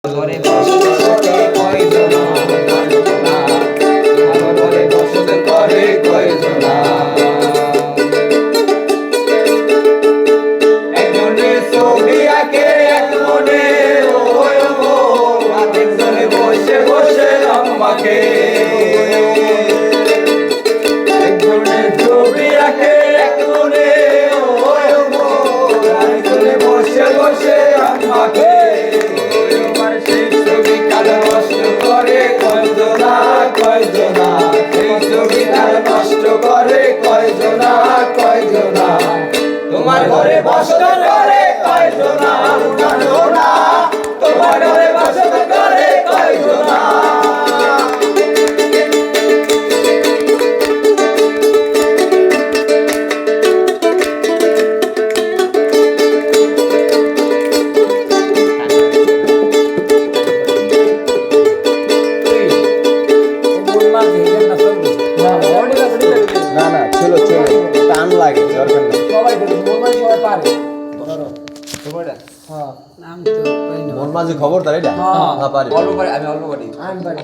ঘরে বসত করে কয়জনা তোমার ঘরে বসত করে কয়জনা একজনে ছবি আঁকে এক মনে ওই আরেকজনে বসে বসে আম্মাকে একজনে ছবি আঁকে এক মনে ওই আরেকজনে বসে বসে আম্মাকে তোমার ঘরে বসত করে কয়জনা উঠানো না তোমার ঘরে বসত করে কয়জনা না না চলো চলো টান লাগে দরকার নেই সবাই করে সবাই পারে হ্যাঁ নাম তো মন মাঝে খবর তাই না হ্যাঁ পারি অল্প পারি আমি অল্প পারি আমি পারি